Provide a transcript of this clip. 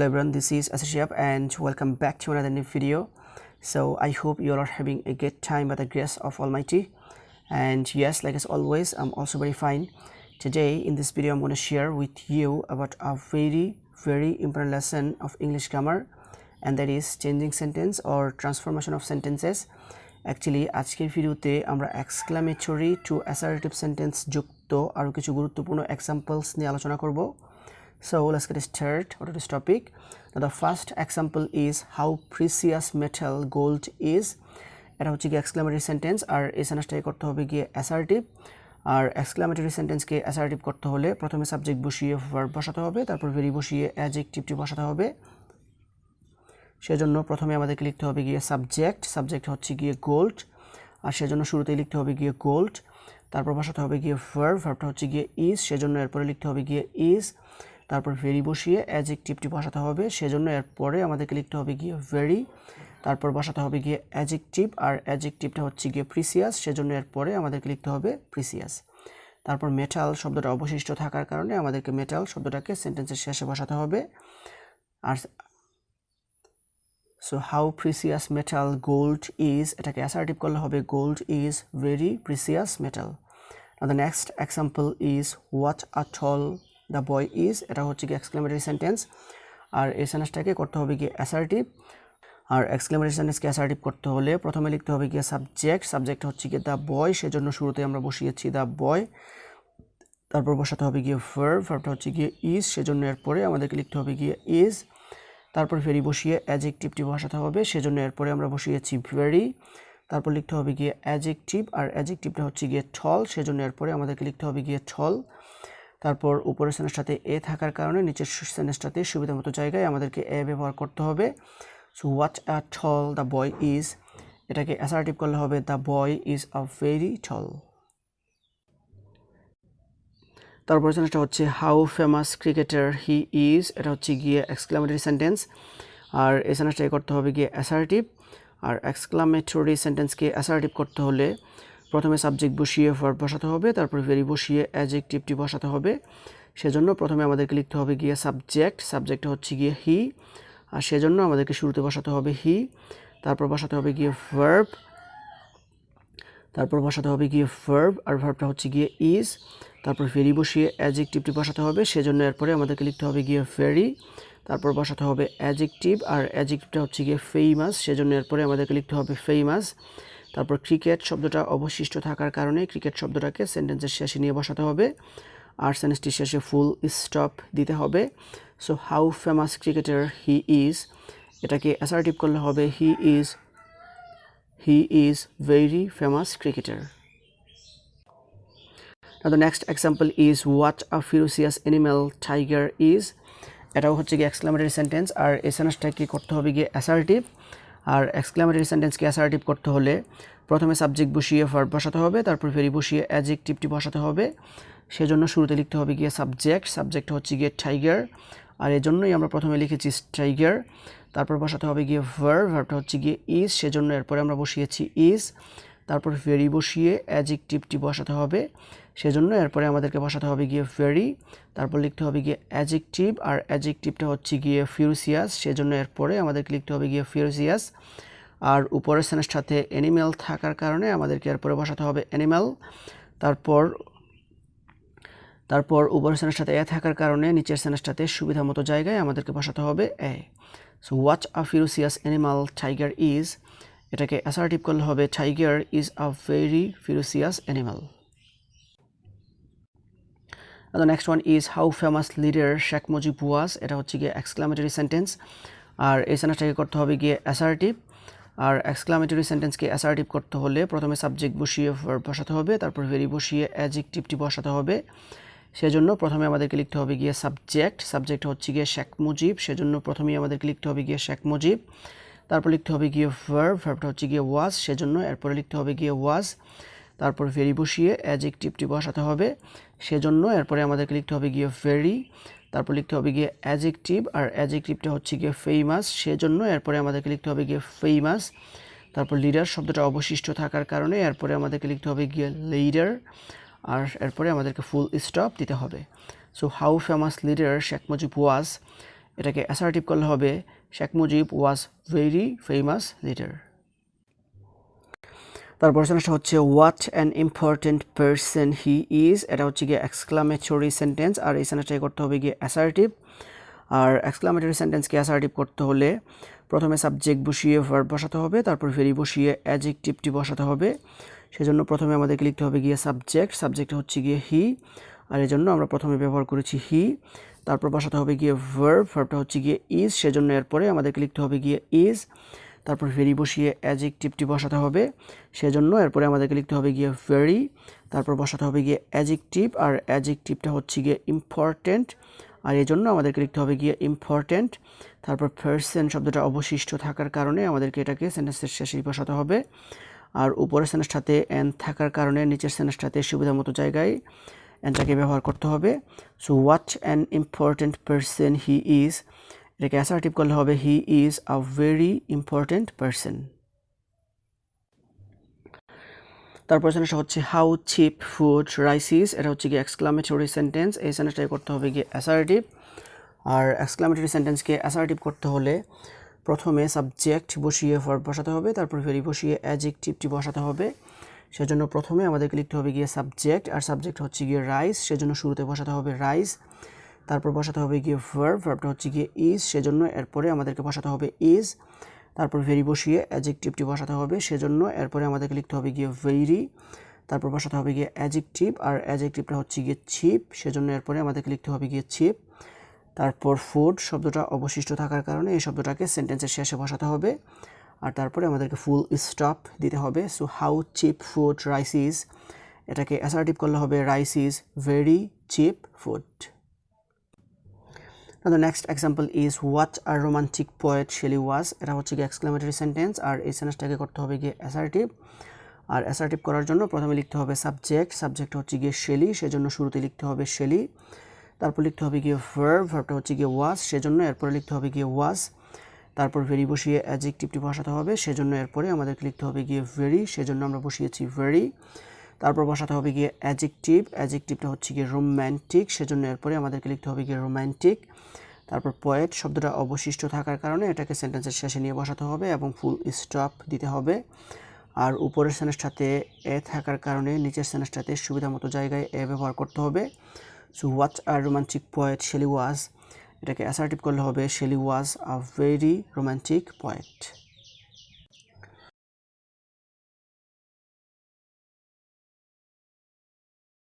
Hello everyone, this is Asishab and welcome back to another new video. So I hope you all are having a good time by the grace of Almighty. And yes, like as always, I'm also very fine. Today in this video I'm going to share with you about a very important lesson of English grammar, and that is changing sentence or transformation of sentences. Actually আজকের ভিডিওতে আমরা exclamatory to assertive sentence যুক্ত আরো কিছু গুরুত্বপূর্ণ examples নিয়ে আলোচনা করব. So let's get started on this topic. Now the first example is how precious metal gold is. এটা হচ্ছে কি exclamatory sentence আর এই সেন্টেন্সটাকে করতে হবে গিয়ে assertive, আর exclamatory sentence কে assertive করতে হলে প্রথমে সাবজেক্ট বসিয়ে verb বসাতে হবে, তারপর ভেরি বসিয়ে adjectiveটি বসাতে হবে। সেজন্য প্রথমে আমাদেরকে লিখতে হবে গিয়ে সাবজেক্ট হচ্ছে গিয়ে গোল্ড, আর সেজন্য শুরুতেই লিখতে হবে গিয়ে গোল্ড, তারপর বসাতে হবে গিয়ে ভার্বটা হচ্ছে গিয়ে ইজ, সেজন্য এরপরে লিখতে হবে গিয়ে ইজ, তারপর ভেরি বসিয়ে অ্যাডজেক্টিভটি বসাতে হবে, সেজন্য এরপরে আমাদেরকে লিখতে হবে গিয়ে ভেরি, তারপর বসাতে হবে গিয়ে অ্যাডজেক্টিভ, আর অ্যাডজেক্টিভটা হচ্ছে গিয়ে প্রিসিয়াস, সেজন্য এরপরে আমাদেরকে লিখতে হবে প্রিসিয়াস। তারপর মেটাল শব্দটা অবশিষ্ট থাকার কারণে আমাদেরকে মেটাল শব্দটাকে সেন্টেন্সের শেষে বসাতে হবে। আর So how precious metal gold is, এটাকে assertive করলে হবে gold is very precious metal. Now the next example is what a tall the boy is. এটা হচ্ছে কি exclamatory sentence, আর এই সেন্টেন্সটাকে করতে হবে কি assertive, আর exclamatory sentence কে assertive করতে হলে প্রথমে লিখতে হবে কি সাবজেক্ট হচ্ছে কি the boy, সেজন্য শুরুতে আমরা বসিয়েছি the boy, তারপর বসাতে হবে গিয়ে ভার্বটা হচ্ছে গিয়ে is, সেজন্য এরপরে আমাদেরকে লিখতে হবে গিয়ে is, তারপর ভেরি বসিয়ে অ্যাডজেক্টিভটি বসাতে হবে, সেজন্য এরপরে আমরা বসিয়েছি ভেরি, তারপর লিখতে হবে গিয়ে অ্যাডজেক্টিভ, আর অ্যাডজেক্টিভটা হচ্ছে গিয়ে টল, সেজন্য এরপরে আমাদেরকে লিখতে হবে গিয়ে টল, তারপর উপরের সেন্টেন্সটাতে এ থাকার কারণে নিচের সেন্টেন্সটাতে সুবিধামতো জায়গায় আমাদেরকে এ ব্যবহার করতে হবে। So what a tall the boy is, এটাকে অ্যাসার্টিভ করলে হবে the boy is a very tall. তারপর সেন্টেন্সটা হচ্ছে how famous cricketer he is, এটা হচ্ছে গিয়ে এক্সক্লামেটরি সেন্টেন্স, আর এই সেন্টেন্সটাকে করতে হবে গিয়ে অ্যাসার্টিভ, আর এক্সক্লামেটরি সেন্টেন্সকে অ্যাসার্টিভ করতে হলে প্রথমে সাবজেক্ট বসিয়ে ভার্ব বসাতে হবে, তারপর ভেরি বসিয়ে অ্যাডজেক্টিভটি বসাতে হবে, সেজন্য প্রথমে আমাদেরকে লিখতে হবে গিয়ে সাবজেক্ট হচ্ছে গিয়ে হি, আর সেজন্য আমাদেরকে শুরুতে বসাতে হবে হি, তারপর বসাতে হবে গিয়ে ভার্ব, আর ভার্বটা হচ্ছে গিয়ে ইজ, তারপর ভেরি বসিয়ে অ্যাডজেক্টিভটি বসাতে হবে, সেজন্য এরপরে আমাদেরকে লিখতে হবে গিয়ে ভেরি, তারপর বসাতে হবে অ্যাডজেক্টিভ, আর অ্যাডজেক্টিভটা হচ্ছে গিয়ে ফেমাস, সেজন্য এরপরে আমাদেরকে লিখতে হবে ফেমাস। তারপর ক্রিকেট শব্দটা অবশিষ্ট থাকার কারণে ক্রিকেট শব্দটাকে সেন্টেন্সের শেষে নিয়ে বসাতে হবে, আর সেন্টেন্সটির শেষে ফুল স্টপ দিতে হবে। So how famous cricketer he is, এটাকে অ্যাসার্টিভ করলে হবে হি is very famous cricketer. Now the next example is what a ferocious animal tiger is. এটাও হচ্ছে কি এক্সক্লামেটরি সেন্টেন্স, আর এই সেন্টেন্সটাকে করতে হবে গিয়ে অ্যাসার্টিভ, আর এক্সক্লামেটরি সেন্টেন্সকে অ্যাসার্টিভ করতে হলে প্রথমে সাবজেক্ট বসিয়ে ভার্ব বসাতে হবে, তারপর ভেরি বসিয়ে অ্যাডজেক্টিভটি বসাতে হবে, সেজন্য শুরুতে লিখতে হবে গিয়ে সাবজেক্ট হচ্ছে গিয়ে টাইগার, আর এজন্যই আমরা প্রথমে লিখেছি টাইগার, তারপর বসাতে হবে গিয়ে ভার্বটা হচ্ছে গিয়ে ইজ, সেজন্য এরপরে আমরা বসিয়েছি ইজ, তারপর ভেরি বসিয়ে অ্যাডজেক্টিভটি বসাতে হবে, সেজন্য এরপরে আমাদেরকে বসাতে হবে গিয়ে ভেরি, তারপর লিখতে হবে গিয়ে অ্যাডজেক্টিভ, আর অ্যাডজেক্টিভটা হচ্ছে গিয়ে ফিউরিয়াস, সেজন্য এরপরে আমাদেরকে লিখতে হবে গিয়ে ফিউরিয়াস, আর উপরের সেন্টেন্সটাতে অ্যানিম্যাল থাকার কারণে আমাদেরকে এরপরে বসাতে হবে অ্যানিম্যাল, তারপর উপরের সেন্টেন্সটাতে এ থাকার কারণে নিচের সেন্টেন্সটাতে সুবিধা মতো জায়গায় আমাদেরকে বসাতে হবে এ। So what a furious animal tiger is, এটাকে অ্যাসার্টিভ করলে হবে tiger is a very furious animal. The next one is how famous leader Sheikh Mujib was. এটা হচ্ছে গিয়ে এক্সক্লামেটরি সেন্টেন্স, আর এই সেন্টেন্সটাকে করতে হবে গিয়ে অ্যাসার্টিভ, আর এক্সক্লামেটরি সেন্টেন্সকে অ্যাসার্টিভ করতে হলে প্রথমে সাবজেক্ট বসিয়ে ভার্ব বসাতে হবে, তারপর ভেরি বসিয়ে অ্যাডজেক্টিভটি বসাতে হবে, সেজন্য প্রথমে আমাদেরকে লিখতে হবে গিয়ে সাবজেক্ট হচ্ছে গিয়ে শেখ মুজিব, সেজন্য প্রথমেই আমাদেরকে লিখতে হবে গিয়ে শেখ মুজিব, তারপর লিখতে হবে গিয়ে ভার্বটা হচ্ছে গিয়ে ওয়াজ, সেজন্য এরপরে লিখতে হবে গিয়ে ওয়াজ, তারপর ভেরি বসিয়ে অ্যাডজেক্টিভটি বসাতে হবে, সেজন্য এরপরে আমাদেরকে লিখতে হবে গিয়ে ভেরি, তারপর লিখতে হবে গিয়ে অ্যাডজেক্টিভ, আর অ্যাডজেক্টিভটা হচ্ছে গিয়ে ফেমাস, সেজন্য এরপরে আমাদেরকে লিখতে হবে গিয়ে ফেমাস, তারপর লিডার শব্দটা অবশিষ্ট থাকার কারণে এরপরে আমাদেরকে লিখতে হবে গিয়ে লিডার, আর এরপরে আমাদেরকে ফুল স্টপ দিতে হবে। So how famous leader Sheikh Mujib was, এটাকে অ্যাসার্টিভ করলে হবে Sheikh Mujib was very famous leader. তারপর সেন্টেন্সটা হচ্ছে what an important person he is, এটা হচ্ছে গিয়ে এক্সক্লামেটরি সেন্টেন্স, আর এই সেন্টেন্সটাকে করতে হবে গিয়ে অ্যাসার্টিভ। আর এক্সক্লামেটরি সেন্টেন্সকে অ্যাসার্টিভ করতে হলে প্রথমে সাবজেক্ট বসিয়ে ভার্ব বসাতে হবে, তারপর ভেরি বসিয়ে অ্যাডজেক্টিভটি বসাতে হবে। সেজন্য প্রথমে আমাদেরকে লিখতে হবে গিয়ে সাবজেক্ট হচ্ছে গিয়ে হি, আর এই জন্য আমরা প্রথমে ব্যবহার করেছি হি। তারপর বসাতে হবে গিয়ে ভার্বটা হচ্ছে গিয়ে ইজ, সেজন্য এরপরে আমাদেরকে লিখতে হবে গিয়ে ইজ। তারপর ভেরি বসিয়ে অ্যাডজেক্টিভটি বসাতে হবে, সেজন্য এরপরে আমাদেরকে লিখতে হবে গিয়ে ভেরি। তারপর বসাতে হবে গিয়ে অ্যাডজেক্টিভ, আর অ্যাডজেক্টিভটা হচ্ছে গিয়ে ইম্পর্টেন্ট, আর এই জন্য আমাদেরকে লিখতে হবে গিয়ে ইম্পর্টেন্ট। তারপর পারসন শব্দটা অবশিষ্ট থাকার কারণে আমাদেরকে এটাকে সেন্টেন্সের শেষেই বসাতে হবে। আর উপরের সেন্টেন্সটাতে এন থাকার কারণে নিচের সেন্টেন্সটাতে সুবিধা মতো জায়গায় এনটাকে ব্যবহার করতে হবে। So what an important person he is, এটাকে অ্যাসার্টিভ করলে হবে he is a very important person. তারপর সেন্টেন্সটা হচ্ছে how cheap food rice is, এটা হচ্ছে গিয়ে এক্সক্লামেটরি সেন্টেন্স, এই সেন্টেন্সটাকে করতে হবে গিয়ে অ্যাসার্টিভ। আর এক্সক্লামেটরি সেন্টেন্সকে অ্যাসার্টিভ করতে হলে প্রথমে সাবজেক্ট বসিয়ে ভার্ব বসাতে হবে, তারপর ভেরি বসিয়ে অ্যাডজেক্টিভটি বসাতে হবে। সেজন্য প্রথমে আমাদেরকে লিখতে হবে গিয়ে সাবজেক্ট, আর সাবজেক্ট হচ্ছে গিয়ে রাইস, সেজন্য শুরুতে বসাতে হবে রাইস। তারপর বসাতে হবে গিয়ে ভার্বটা হচ্ছে গিয়ে ইজ, সেজন্য এরপরে আমাদেরকে বসাতে হবে ইজ। তারপর ভেরি বসিয়ে অ্যাডজেক্টিভটি বসাতে হবে, সেজন্য এরপরে আমাদেরকে লিখতে হবে গিয়ে ভেরি। তারপর বসাতে হবে গিয়ে অ্যাডজেক্টিভ, আর অ্যাডজেক্টিভটা হচ্ছে গিয়ে চিপ, সেজন্য এরপরে আমাদেরকে লিখতে হবে গিয়ে চিপ। তারপর ফুড শব্দটা অবশিষ্ট থাকার কারণে এই শব্দটাকে সেন্টেন্সের শেষে বসাতে হবে, আর তারপরে আমাদেরকে ফুল স্টপ দিতে হবে। So how cheap food rice is, এটাকে অ্যাসার্টিভ করলে হবে rice is very cheap food. Now the next example is what a romantic poet Shelley was, এটা হচ্ছে গিয়ে এক্সক্লামেটরি সেন্টেন্স, আর এই সেন্টেন্সটাকে করতে হবে গিয়ে অ্যাসার্টিভ। আর অ্যাসার্টিভ করার জন্য প্রথমে লিখতে হবে সাবজেক্ট হচ্ছে গিয়ে শেলি, সেজন্য শুরুতে লিখতে হবে শেলি। তারপর লিখতে হবে গিয়ে ভার্বটা হচ্ছে গিয়ে ওয়াজ, সেজন্য এরপরে লিখতে হবে গিয়ে ওয়াজ। তারপর ভেরি বসিয়ে অ্যাডজেক্টিভটি বসাতে হবে, সেজন্য এরপরে আমাদেরকে লিখতে হবে গিয়ে ভেরি, সেজন্য আমরা বসিয়েছি ভেরি। তারপর বসাতে হবে গিয়ে অ্যাডজেক্টিভটা হচ্ছে গিয়ে রোম্যান্টিক, সেজন্য এরপরে আমাদেরকে লিখতে হবে গিয়ে রোম্যান্টিক। তারপর পয়েট শব্দটা অবশিষ্ট থাকার কারণে এটাকে সেন্টেন্সের শেষে নিয়ে বসাতে হবে এবং ফুল স্টপ দিতে হবে। আর উপরের সেন্টেন্সটাতে এ থাকার কারণে নিচের সেন্টেন্সটাতে সুবিধা মতো জায়গায় এ ব্যবহার করতে হবে। So what a romantic poet Shelley was, এটাকে অ্যাসার্টিভ করলে হবে Shelley was a very romantic poet.